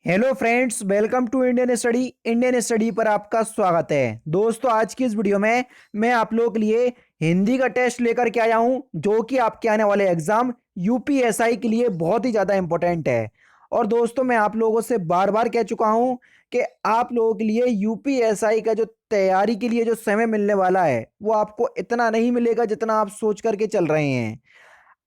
Hello friends, welcome to Indian study पर आपका स्वागत है। दोस्तों, आज की इस वीडियो में मैं आप लोगों के लिए हिंदी का टेस्ट लेकर के आया हूं, जो कि आपके आने वाले एग्जाम यूपीएसआई के लिए बहुत ही ज़्यादा इंपॉर्टेंट है। और दोस्तों, मैं आप लोगों से बार बार कह चुका हूं कि आप लोगों के लिए यूपीएसआई का जो तैयारी के लिए जो समय मिलने वाला है वो आपको इतना नहीं मिलेगा जितना आप सोच करके चल रहे हैं।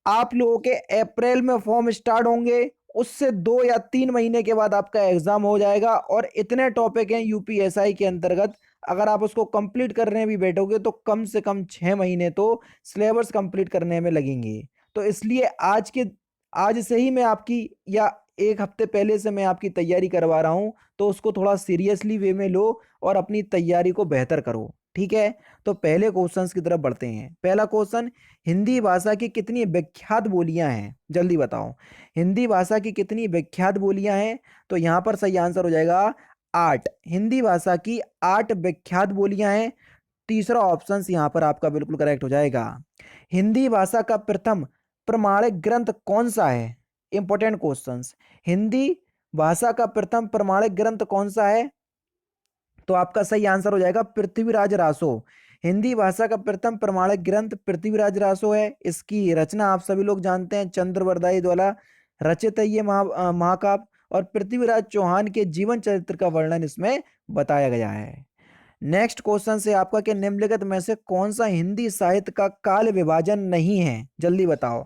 आप लोगों के अप्रैल में फॉर्म स्टार्ट होंगे, उससे 2 या 3 महीने के बाद आपका एग्जाम हो जाएगा। और इतने टॉपिक हैं यूपीएसआई के अंतर्गत, अगर आप उसको कंप्लीट करने भी बैठोगे तो कम से कम 6 महीने तो सिलेबस कंप्लीट करने में लगेंगे। तो इसलिए आज से ही मैं आपकी, या एक हफ्ते पहले से मैं आपकी तैयारी करवा रहा हूं, तो उसको थोड़ा सीरियसली वे में लो और अपनी तैयारी को बेहतर करो। ठीक है, तो पहले क्वेश्चंस की तरफ बढ़ते हैं। पहला क्वेश्चन, हिंदी भाषा की कितनी विख्यात बोलियां हैं? जल्दी बताओ, हिंदी भाषा की कितनी विख्यात बोलियां हैं? तो यहां पर सही आंसर हो जाएगा 8। हिंदी भाषा की 8 विख्यात बोलियां हैं। तीसरा ऑप्शन यहां पर आपका बिल्कुल करेक्ट हो जाएगा। हिंदी भाषा का प्रथम प्रमाणिक ग्रंथ कौन सा है? Important questions. हिंदी भाषा का प्रथम प्रमाणिक ग्रंथ कौन सा है? तो आपका सही आंसर हो जाएगा पृथ्वीराज रासो। हिंदी भाषा का प्रथम प्रमाणिक ग्रंथ पृथ्वीराज रासो है। इसकी रचना आप सभी लोग जानते हैं, चंद्रवरदाई द्वारा रचित है ये महाकाव्य। और पृथ्वीराज चौहान के जीवन चरित्र का वर्णन इसमें बताया गया है। नेक्स्ट क्वेश्चन से आपका, कि निम्नलिखित में से कौन सा हिंदी साहित्य का काल विभाजन नहीं है? जल्दी बताओ।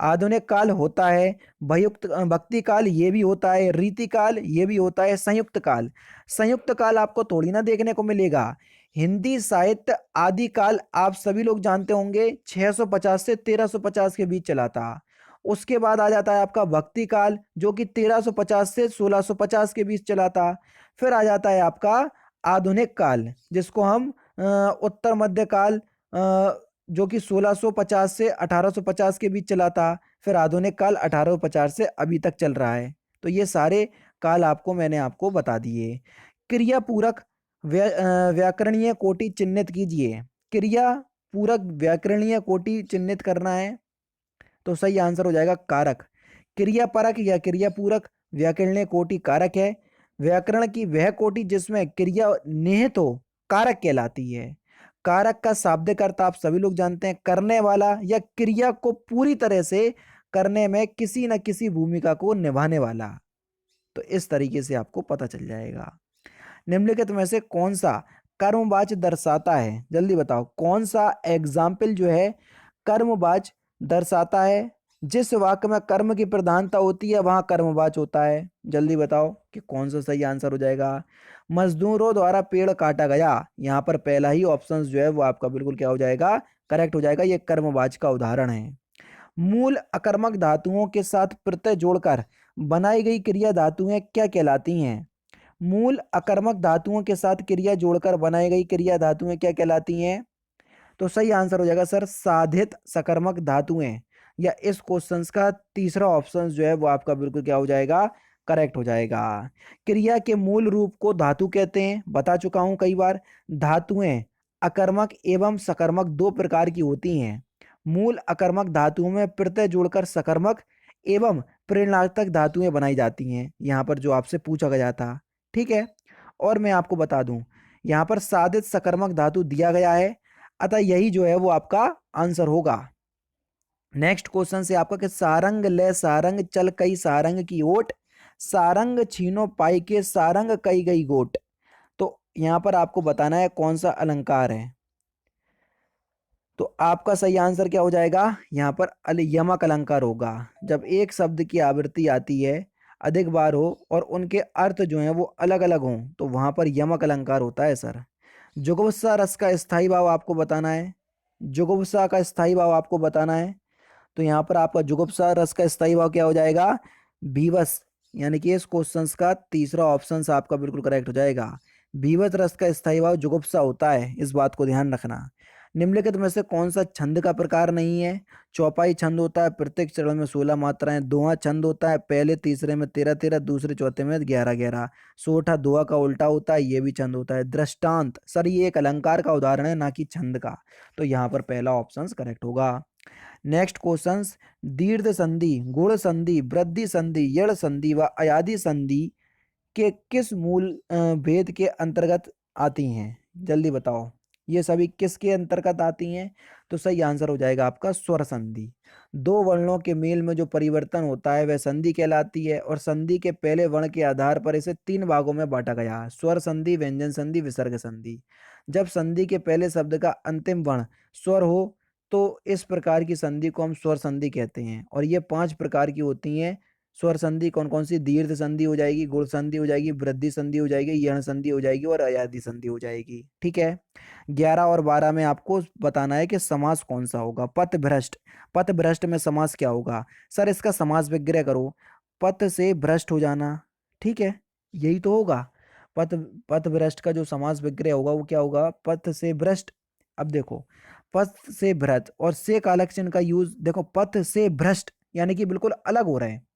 आधुनिक काल होता है, भक्ति काल ये भी होता है, रीति काल ये भी होता है, संयुक्त काल। संयुक्त काल आपको थोड़ी ना देखने को मिलेगा। हिंदी साहित्य आदि काल आप सभी लोग जानते होंगे 650 से 1350 के बीच चला था। उसके बाद आ जाता है आपका भक्ति काल, जो कि 1350 से 1650 के बीच चला था। फिर आ जाता है आपका आधुनिक काल, जिसको हम उत्तर मध्य काल, जो कि 1650 से 1850 के बीच चला था। फिर आधुनिक काल 1850 से अभी तक चल रहा है। तो ये सारे काल मैंने आपको बता दिए। क्रिया पूरक व्याकरणीय कोटि चिन्हित कीजिए। क्रिया पूरक व्याकरणीय कोटि चिन्हित करना है, तो सही आंसर हो जाएगा कारक। क्रिया परक या क्रिया पूरक व्याकरणीय कोटि कारक है। व्याकरण की वह कोटि जिसमें क्रिया निहित हो, कारक कहलाती है। कारक का शाब्दिक अर्थ आप सभी लोग जानते हैं, करने वाला या क्रिया को पूरी तरह से करने में किसी न किसी भूमिका को निभाने वाला। तो इस तरीके से आपको पता चल जाएगा। निम्नलिखित में से कौन सा कर्मवाच्य दर्शाता है? जल्दी बताओ, कौन सा एग्जाम्पल जो है कर्मवाच्य दर्शाता है? जिस वाक्य में कर्म की प्रधानता होती है वहां कर्मवाच्य होता है। जल्दी बताओ कि कौन सा सही आंसर हो जाएगा। मजदूरों द्वारा पेड़ काटा गया, यहाँ पर पहला ही ऑप्शन जो है वो आपका बिल्कुल क्या हो जाएगा, करेक्ट हो जाएगा। ये कर्मवाच्य का उदाहरण है। मूल अकर्मक धातुओं के साथ प्रत्यय जोड़कर बनाई गई क्रिया धातुएं क्या कहलाती हैं? मूल अकर्मक धातुओं के साथ क्रिया जोड़कर बनाई गई क्रिया धातुएं क्या कहलाती हैं? तो सही आंसर हो जाएगा सर साधित सकर्मक धातुएं। या इस क्वेश्चन का तीसरा ऑप्शन जो है वो आपका बिल्कुल क्या हो जाएगा, करेक्ट हो जाएगा। क्रिया के मूल रूप को धातु कहते हैं, बता चुका हूं कई बार। धातुएं अकर्मक एवं सकर्मक दो प्रकार की होती हैं। मूल अकर्मक धातुओं में प्रत्यय जोड़कर सकर्मक एवं प्रेरणार्थक धातुएं बनाई जाती हैं, यहाँ पर जो आपसे पूछा गया था। ठीक है, और मैं आपको बता दूं, यहाँ पर साधित सकर्मक धातु दिया गया है, अतः यही जो है वो आपका आंसर होगा। नेक्स्ट क्वेश्चन से आपका, कि सारंग ले सारंग चल कई सारंग की ओट, सारंग छीनो पाई के सारंग कई गई गोट। तो यहां पर आपको बताना है कौन सा अलंकार है। तो आपका सही आंसर क्या हो जाएगा, यहाँ पर यमक अलंकार होगा। जब एक शब्द की आवृत्ति आती है, अधिक बार हो और उनके अर्थ जो हैं वो अलग अलग हों, तो वहां पर यमक अलंकार होता है सर। जुगुप्सा रस का स्थायी भाव आपको बताना है। जुगुप्सा का स्थायी भाव आपको बताना है। तो यहाँ पर आपका जुगुप्सा रस का स्थायी भाव क्या हो जाएगा, बीवस। यानी कि इस क्वेश्चन का तीसरा ऑप्शन आपका बिल्कुल करेक्ट हो जाएगा। बीवस रस का स्थायी भाव जुगुप्सा होता है, इस बात को ध्यान रखना। निम्नलिखित में से कौन सा छंद का प्रकार नहीं है? चौपाई छंद होता है, प्रत्येक चरण में 16 मात्राएं। दोहा छंद होता है, पहले तीसरे में 13 13, दूसरे चौथे में 11 11। सोठा दोहा का उल्टा होता है, ये भी छंद होता है। दृष्टांत सर ये एक अलंकार का उदाहरण है, ना कि छंद का। तो यहाँ पर पहला ऑप्शन करेक्ट होगा। नेक्स्ट क्वेश्चन, दीर्घ संधि, गुण संधि, वृद्धि संधि, यड़ संधि व अयादि संधि के किस मूल भेद के अंतर्गत आती हैं? जल्दी बताओ, ये सभी किसके अंतर्गत आती हैं? तो सही आंसर हो जाएगा आपका स्वर संधि। दो वर्णों के मेल में जो परिवर्तन होता है वह संधि कहलाती है, और संधि के पहले वर्ण के आधार पर इसे तीन भागों में बांटा गया है: स्वर संधि, व्यंजन संधि, विसर्ग संधि। जब संधि के पहले शब्द का अंतिम वर्ण स्वर हो तो इस प्रकार की संधि को हम स्वर संधि कहते हैं। और ये 5 प्रकार की होती हैं स्वर संधि। कौन कौन सी? दीर्घ संधि हो जाएगी, गुण संधि हो जाएगी, वृद्धि संधि हो जाएगी, यण संधि हो जाएगी और अयादि संधि हो जाएगी। ठीक है। 11 और 12 में आपको बताना है कि समास कौन सा होगा। पथभ्रष्ट, पथभ्रष्ट में समास क्या होगा? सर इसका समास विग्रह करो। पथ से भ्रष्ट हो जाना, ठीक है, यही तो होगा। पथ पथभ्रष्ट का जो समास विग्रह होगा वो क्या होगा? पथ से भ्रष्ट। अब देखो, पथ से भ्रष्ट और से कालक चिन्ह का यूज देखो, पथ से भ्रष्ट यानी कि बिल्कुल अलग हो रहा है।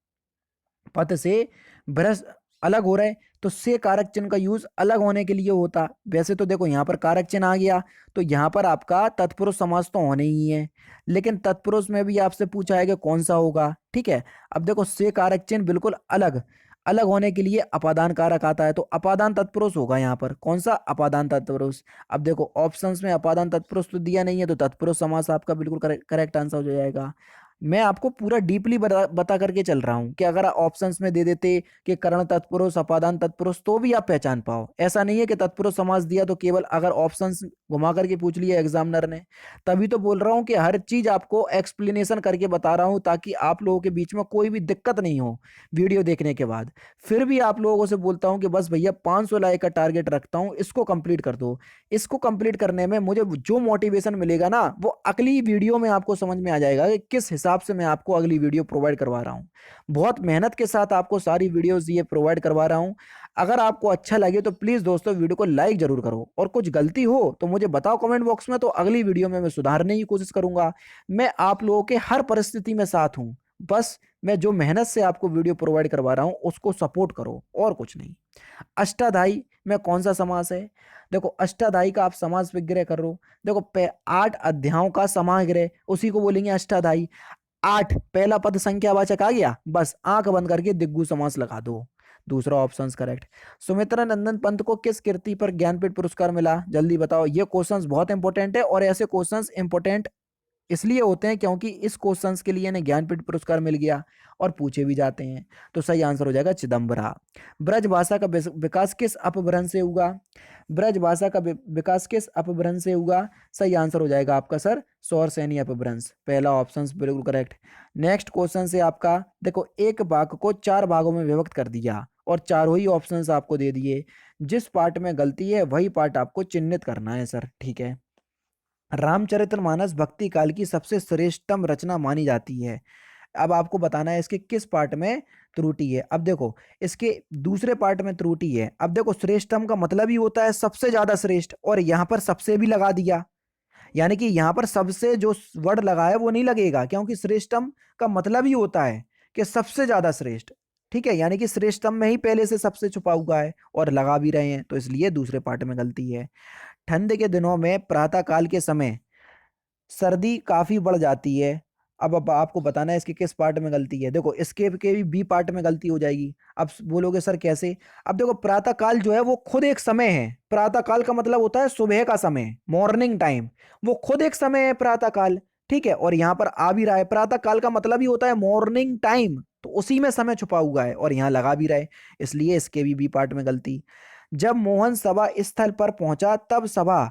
पथ से भ्रष्ट अलग हो रहा है तो से कारक चिन्ह का यूज अलग होने के लिए होता। वैसे तो देखो यहाँ पर कारक चिन्ह आ गया तो यहाँ पर आपका तत्पुरुष समास तो होने ही है, लेकिन तत्पुरुष में भी आपसे पूछा है कि कौन सा होगा। ठीक है। अब देखो से कारक चिन्ह बिल्कुल अलग अलग होने के लिए अपादान कारक आता है, तो अपादान तत्पुरुष होगा यहाँ पर। कौन सा? अपादान तत्पुरुष। अब देखो ऑप्शंस में अपादान तत्पुरुष तो दिया नहीं है, तो तत्पुरुष समास आपका बिल्कुल करेक्ट आंसर हो जाएगा। मैं आपको पूरा डीपली बता करके चल रहा हूं कि अगर ऑप्शंस में दे देते कि करण तत्पुरुष, अपादान तत्पुरुष, तो भी आप पहचान पाओ। ऐसा नहीं है कि तत्पुरुष समास दिया तो केवल अगर ऑप्शंस घुमा करके पूछ लिया एग्जामिनर ने। तभी तो बोल रहा हूं कि हर चीज आपको एक्सप्लेनेशन करके बता रहा हूं ताकि आप लोगों के बीच में कोई भी दिक्कत नहीं हो वीडियो देखने के बाद। फिर भी आप लोगों से बोलता हूं कि बस भैया 500 लाइक का टारगेट रखता हूं, इसको कंप्लीट कर दो। इसको कंप्लीट करने में मुझे जो मोटिवेशन मिलेगा ना वो अगली वीडियो में आपको समझ में आ जाएगा कि किस हिसाब से मैं आपको अगली वीडियो प्रोवाइड करवा रहा हूं। बहुत मेहनत के साथ आपको सारी वीडियोस ये प्रोवाइड करवा रहा हूं। अगर आपको अच्छा लगे तो प्लीज दोस्तों वीडियो को लाइक जरूर करो, और कुछ गलती हो तो मुझे बताओ कमेंट बॉक्स में, तो अगली वीडियो में मैं सुधारने की कोशिश करूंगा। मैं आप लोगों के हर परिस्थिति में साथ हूं, बस मैं जो मेहनत से आपको वीडियो प्रोवाइड करवा रहा हूं उसको सपोर्ट करो और कुछ नहीं। अष्टाध्यायी में कौन सा समास है? देखो अष्टाध्यायी का आप समास विग्रह कर लो। देखो 8 अध्यायों का समाग्रह उसी को बोलेंगे अष्टाध्यायी। 8 पहला पद संख्यावाचक आ गया, बस आंख बंद करके दिग्गु समास लगा दो। दूसरा ऑप्शन करेक्ट। सुमित्रा नंदन पंत को किस कृति पर ज्ञानपीठ पुरस्कार मिला? जल्दी बताओ। ये क्वेश्चंस बहुत इंपॉर्टेंट है, और ऐसे क्वेश्चंस इंपॉर्टेंट इसलिए होते हैं क्योंकि इस क्वेश्चंस के लिए इन्हें ज्ञानपीठ पुरस्कार मिल गया और पूछे भी जाते हैं। तो सही आंसर हो जाएगा चिदम्बरा। ब्रज भाषा का विकास किस अपभ्रंश से हुआ? ब्रज भाषा का विकास किस अपभ्रंश से हुआ? सही आंसर हो जाएगा आपका सर सौरसेनी अपभ्रंश। पहला ऑप्शन बिल्कुल करेक्ट। नेक्स्ट क्वेश्चन से आपका देखो, एक वाक्य को 4 भागों में विभक्त कर दिया और चारों ही ऑप्शंस आपको दे दिए। जिस पार्ट में गलती है वही पार्ट आपको चिन्हित करना है सर। ठीक है। रामचरितमानस भक्ति काल की सबसे श्रेष्ठतम रचना मानी जाती है। अब आपको बताना है इसके किस पार्ट में त्रुटि है। अब देखो इसके दूसरे पार्ट में त्रुटि है। अब देखो श्रेष्ठतम का मतलब ही होता है सबसे ज्यादा श्रेष्ठ, और यहां पर सबसे भी लगा दिया, यानी कि यहां पर सबसे जो वर्ड लगा है वो नहीं लगेगा, क्योंकि श्रेष्ठतम का मतलब ही होता है कि सबसे ज्यादा श्रेष्ठ। ठीक है, यानी कि श्रेष्ठतम में ही पहले से सबसे छुपा हुआ है और लगा भी रहे हैं, तो इसलिए दूसरे पार्ट में गलती है। ठंड के दिनों में प्रातः काल के समय सर्दी काफी बढ़ जाती है। अब आपको बताना है इसके किस पार्ट में गलती है। देखो इसके के भी बी पार्ट में गलती हो जाएगी। अब बोलोगे सर कैसे? अब देखो प्रातः काल जो है वो खुद एक समय है। प्रातः काल का मतलब होता है सुबह का समय, मॉर्निंग टाइम। वो खुद एक समय है प्रातः काल। ठीक है, और यहाँ पर आ भी रहा है प्रातः काल का मतलब ही होता है मॉर्निंग टाइम, तो उसी में समय छुपा हुआ है और यहाँ लगा भी रहा है, इसलिए इसके भी बी पार्ट में गलती। जब मोहन सभा स्थल पर पहुंचा तब सभा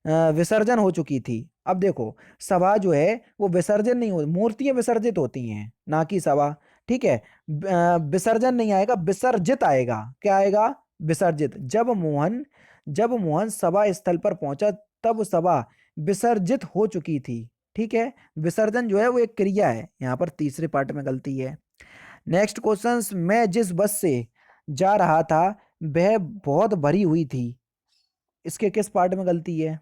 विसर्जन हो चुकी थी। अब देखो सभा जो है वो विसर्जन नहीं हो, मूर्तियां विसर्जित होती हैं ना कि सभा। ठीक है, विसर्जन नहीं आएगा, विसर्जित आएगा। क्या आएगा? विसर्जित। जब मोहन सभा स्थल पर पहुंचा तब सभा विसर्जित हो चुकी थी। ठीक है, विसर्जन जो है वो एक क्रिया है, यहाँ पर तीसरे पार्ट में गलती है। नेक्स्ट क्वेश्चन, मैं जिस बस से जा रहा था वह बहुत भरी हुई थी, इसके किस पार्ट में गलती है?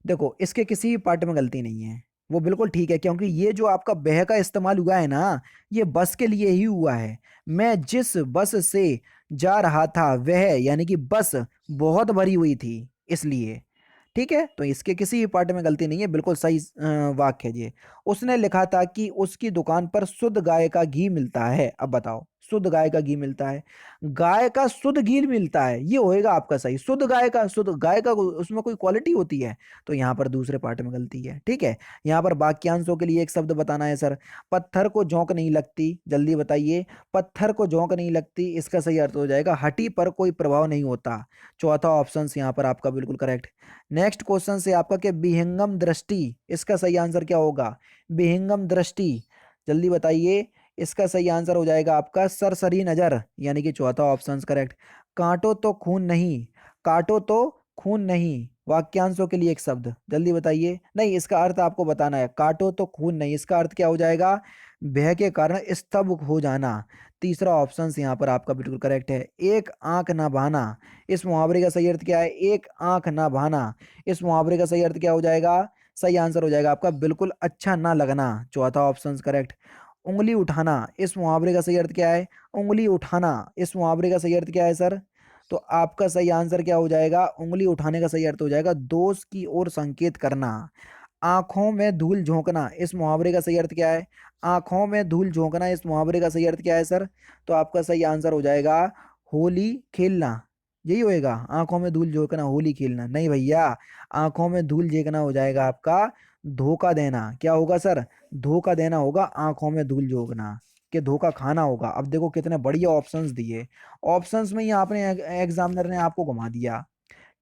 देखो इसके किसी भी पार्ट में गलती नहीं है, वो बिल्कुल ठीक है, क्योंकि ये जो आपका बह का इस्तेमाल हुआ है ना, ये बस के लिए ही हुआ है। मैं जिस बस से जा रहा था वह, यानी कि बस बहुत भरी हुई थी, इसलिए। ठीक है, तो इसके किसी भी पार्ट में गलती नहीं है, बिल्कुल सही वाक्य है ये। उसने लिखा था कि उसकी दुकान पर शुद्ध गाय का घी मिलता है। अब बताओ शुद्ध गाय का घी मिलता है। गाय का शुद्ध घी मिलता है, ये होएगा आपका सही। शुद्ध गाय का, शुद्ध गाय का उसमें कोई क्वालिटी होती है, तो यहाँ पर दूसरे पार्ट में गलती है। ठीक है, यहाँ पर वाक्यांशों के लिए एक शब्द बताना है सर। पत्थर को जोंक नहीं लगती, जल्दी बताइए। पत्थर को जोंक नहीं लगती, इसका सही अर्थ हो जाएगा हड्डी पर कोई प्रभाव नहीं होता। चौथा ऑप्शन यहाँ पर आपका बिल्कुल करेक्ट। नेक्स्ट क्वेश्चन से आपका क्या, विहंगम दृष्टि, इसका सही आंसर क्या होगा? विहंगम दृष्टि, जल्दी बताइए। इसका सही आंसर हो जाएगा आपका सरसरी नजर, यानी कि चौथा ऑप्शन करेक्ट। काटो तो खून नहीं, काटो तो खून नहीं, वाक्यांशों के लिए एक शब्द, जल्दी बताइए। नहीं, इसका अर्थ आपको बताना है। काटो तो खून नहीं, इसका अर्थ क्या हो जाएगा? भय के कारण स्तब्ध हो जाना। तीसरा ऑप्शन यहाँ पर आपका बिल्कुल करेक्ट है। एक आंख ना बहाना, इस मुहावरे का सही अर्थ क्या है? एक आंख ना बहाना, इस मुहावरे का सही अर्थ क्या हो जाएगा? सही आंसर हो जाएगा आपका बिल्कुल अच्छा ना लगना, चौथा ऑप्शन करेक्ट। उंगली उठाना, इस मुहावरे का सही अर्थ क्या है? उंगली उठाना, इस मुहावरे का सही अर्थ क्या है सर? तो आपका सही आंसर क्या हो जाएगा? उंगली उठाने का सही अर्थ हो जाएगा दोष की ओर संकेत करना। आंखों में धूल झोंकना, इस मुहावरे का सही अर्थ क्या है? आंखों में धूल झोंकना, इस मुहावरे का सही अर्थ क्या है सर? तो आपका सही आंसर हो जाएगा होली खेलना, यही होएगा। आंखों में धूल झोंकना, होली खेलना नहीं भैया, आंखों में धूल झोंकना हो जाएगा आपका धोखा देना। क्या होगा सर? धोखा देना होगा, आंखों में धूल झोंकना कि धोखा खाना होगा। अब देखो कितने बढ़िया ऑप्शंस दिए, ऑप्शंस में ही आपने एग्जामिनर ने आपको घुमा दिया।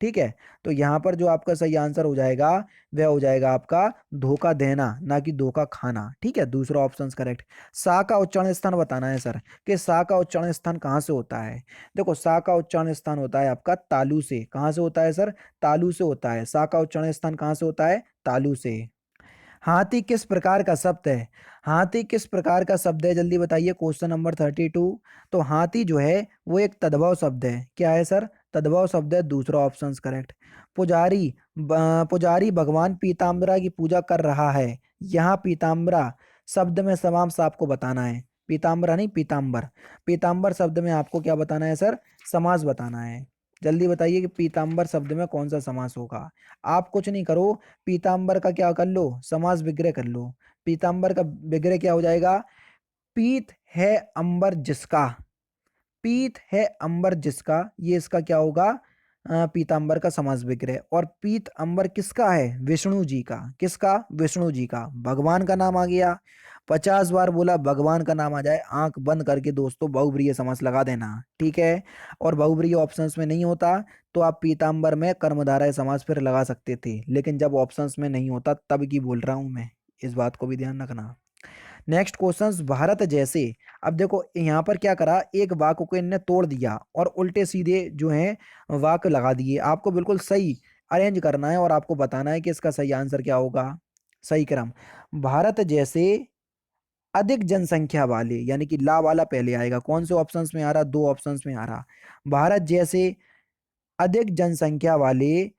ठीक है, तो यहाँ पर जो आपका सही आंसर हो जाएगा वह हो जाएगा आपका धोखा देना, ना कि धोखा खाना। ठीक है, दूसरा ऑप्शन करेक्ट। सा का उच्चारण स्थान बताना है सर, कि सा का उच्चारण स्थान कहाँ से होता है। देखो सा का उच्चारण स्थान होता है आपका तालु से। कहाँ से होता है सर? तालु से होता है। सा का उच्चारण स्थान कहाँ से होता है? तालु से। हाथी किस प्रकार का शब्द है? हाथी किस प्रकार का शब्द है, जल्दी बताइए। Question number 32। तो हाथी जो है वो एक तद्भव शब्द है। क्या है सर? तद्भव शब्द है, दूसरा ऑप्शन करेक्ट। पुजारी, पुजारी भगवान पीताम्बरा की पूजा कर रहा है। यहाँ पीताम्बरा शब्द में समास आपको बताना है। पीताम्बरा नहीं, पीताम्बर। पीताम्बर शब्द में आपको क्या बताना है सर? समास बताना है। जल्दी बताइए कि पीताम्बर शब्द में कौन सा समास होगा। आप कुछ नहीं करो, पीताम्बर का क्या कर लो? समास विग्रह कर लो। पीताम्बर का विग्रह क्या हो जाएगा? पीत है अंबर जिसका, पीत है अंबर जिसका, ये इसका क्या होगा? पीताम्बर का समास विग्रह। और पीत अंबर किसका है? विष्णु जी का। किसका? विष्णु जी का। भगवान का नाम आ गया। 50 बार बोला भगवान का नाम आ जाए, आंख बंद करके दोस्तों बहुब्रीहि समास लगा देना। ठीक है, और बहुब्रीहि ऑप्शंस में नहीं होता तो आप पीताम्बर में कर्मधारय समास फिर लगा सकते थे, लेकिन जब ऑप्शंस में नहीं होता तब की बोल रहा हूं मैं, इस बात को भी ध्यान रखना। नेक्स्ट क्वेश्चंस, भारत जैसे। अब देखो यहाँ पर क्या करा, एक वाक्य को इनने तोड़ दिया और उल्टे सीधे जो है वाक्य लगा दिए। आपको बिल्कुल सही अरेंज करना है और आपको बताना है कि इसका सही आंसर क्या होगा। सही क्रम, भारत जैसे अधिक जनसंख्या वाले, यानी कि ला वाला पहले आएगा। कौन से ऑप्शंस में आ रहा? दो ऑप्शंस में आ रहा। भारत जैसे अधिक जनसंख्या वाले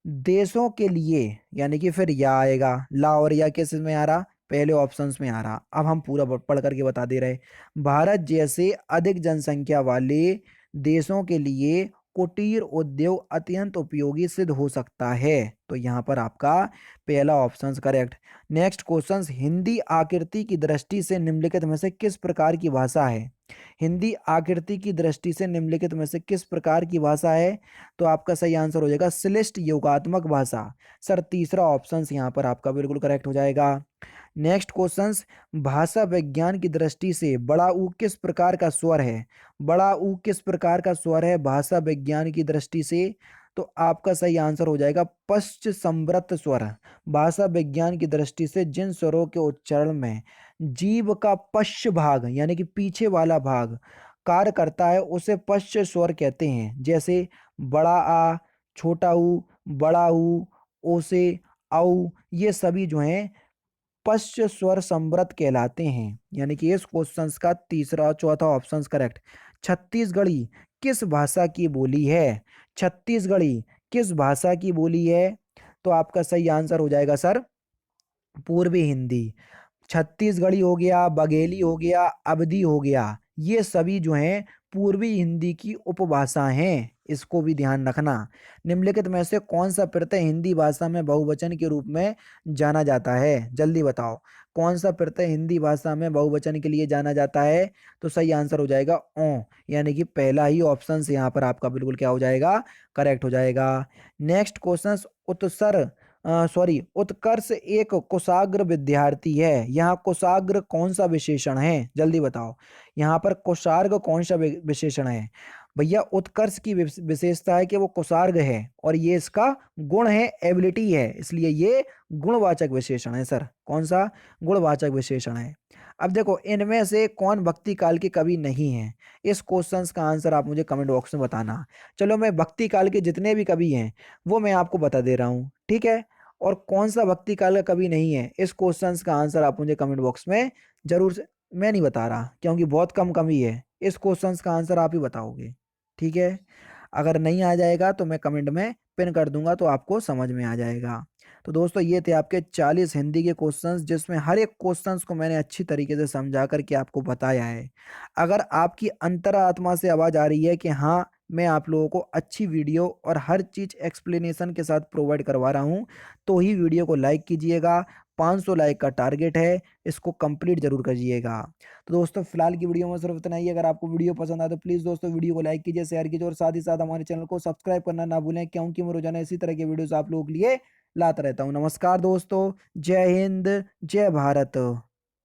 देशों के लिए, यानी कि फिर या आएगा। ला और या किस में आ रहा? पहले ऑप्शंस में आ रहा। अब हम पूरा पढ़ करके बता दे रहे। भारत जैसे अधिक जनसंख्या वाले देशों के लिए कुटीर उद्योग अत्यंत उपयोगी सिद्ध हो सकता है। तो यहाँ पर आपका पहला option correct. Next question, Hindi आकृति की दृष्टि से निम्नलिखित में से किस प्रकार की भाषा है? हिंदी आकृति की दृष्टि से निम्नलिखित में से किस प्रकार की भाषा है? तो आपका सही आंसर हो जाएगा श्लिष्ट योगात्मक भाषा। सर तीसरा ऑप्शन यहाँ पर आपका बिल्कुल करेक्ट हो जाएगा। नेक्स्ट क्वेश्चंस, भाषा विज्ञान की दृष्टि से बड़ा ऊ किस प्रकार का स्वर है? बड़ा ऊ किस प्रकार का स्वर है भाषा विज्ञान की दृष्टि से? तो आपका सही आंसर हो जाएगा पश्च संवृत स्वर। भाषा विज्ञान की दृष्टि से जिन स्वरों के उच्चारण में जीभ का पश्च भाग, यानी कि पीछे वाला भाग कार्य करता है, उसे पश्च स्वर कहते हैं। जैसे बड़ा आ, छोटा ऊ, बड़ा ऊ, ओ से औ, ये सभी जो हैं पश्च स्वर संवृत कहलाते हैं। यानी कि इस क्वेश्चन का तीसरा चौथा ऑप्शन करेक्ट। छत्तीसगढ़ी किस भाषा की बोली है? छत्तीसगढ़ी किस भाषा की बोली है? तो आपका सही आंसर हो जाएगा सर पूर्वी हिंदी। छत्तीसगढ़ी हो गया, बघेली हो गया, अवधी हो गया, ये सभी जो हैं पूर्वी हिंदी की उपभाषा हैं, इसको भी ध्यान रखना। निम्नलिखित में से कौन सा प्रत्यय हिंदी भाषा में बहुवचन के रूप में जाना जाता है? जल्दी बताओ, कौन सा प्रत्यय हिंदी भाषा में बहुवचन के लिए जाना जाता है? तो सही आंसर हो जाएगा ओ, यानी कि पहला ही ऑप्शन से यहाँ पर आपका बिल्कुल क्या हो जाएगा, करेक्ट हो जाएगा। नेक्स्ट क्वेश्चन, उत्सर सॉरी उत्कर्ष एक कुशाग्र विद्यार्थी है, यहाँ कुशाग्र कौन सा विशेषण है? जल्दी बताओ, यहाँ पर कुशाग्र कौन सा विशेषण है? भैया उत्कर्ष की विशेषता है कि वो कुशाग्र है, और ये इसका गुण है, एबिलिटी है, इसलिए ये गुणवाचक विशेषण है सर। कौन सा? गुणवाचक विशेषण है। अब देखो, इनमें से कौन भक्ति काल के कवि नहीं है? इस क्वेश्चन का आंसर आप मुझे कमेंट बॉक्स में बताना। चलो, मैं भक्ति काल के जितने भी कवि हैं वो मैं आपको बता दे रहा हूँ, ठीक है? और कौन सा भक्ति काल का कवि नहीं है, इस क्वेश्चन का आंसर आप मुझे कमेंट बॉक्स में जरूर से, मैं नहीं बता रहा क्योंकि बहुत कम कवि है, इस क्वेश्चन का आंसर आप ही बताओगे, ठीक है? अगर नहीं आ जाएगा तो मैं कमेंट में पिन कर दूंगा, तो आपको समझ में आ जाएगा। तो दोस्तों, ये थे आपके 40 हिंदी के क्वेश्चंस, जिसमें हर एक क्वेश्चंस को मैंने अच्छी तरीके से समझा करके आपको बताया है। अगर आपकी अंतरात्मा से आवाज़ आ रही है कि हाँ, मैं आप लोगों को अच्छी वीडियो और हर चीज़ एक्सप्लेनेशन के साथ प्रोवाइड करवा रहा हूँ, तो ही वीडियो को लाइक कीजिएगा। 500 लाइक का टारगेट है, इसको कंप्लीट जरूर करिएगा। तो दोस्तों, फिलहाल की वीडियो में सिर्फ इतना ही। अगर आपको वीडियो पसंद आए तो प्लीज़ दोस्तों वीडियो को लाइक कीजिए, शेयर कीजिए, और साथ ही साथ हमारे चैनल को सब्सक्राइब करना ना भूलें, क्योंकि मैं रोजाना इसी तरह के वीडियोस आप लोगों के लिए लाता रहता हूँ। नमस्कार दोस्तों, जय हिंद, जय भारत।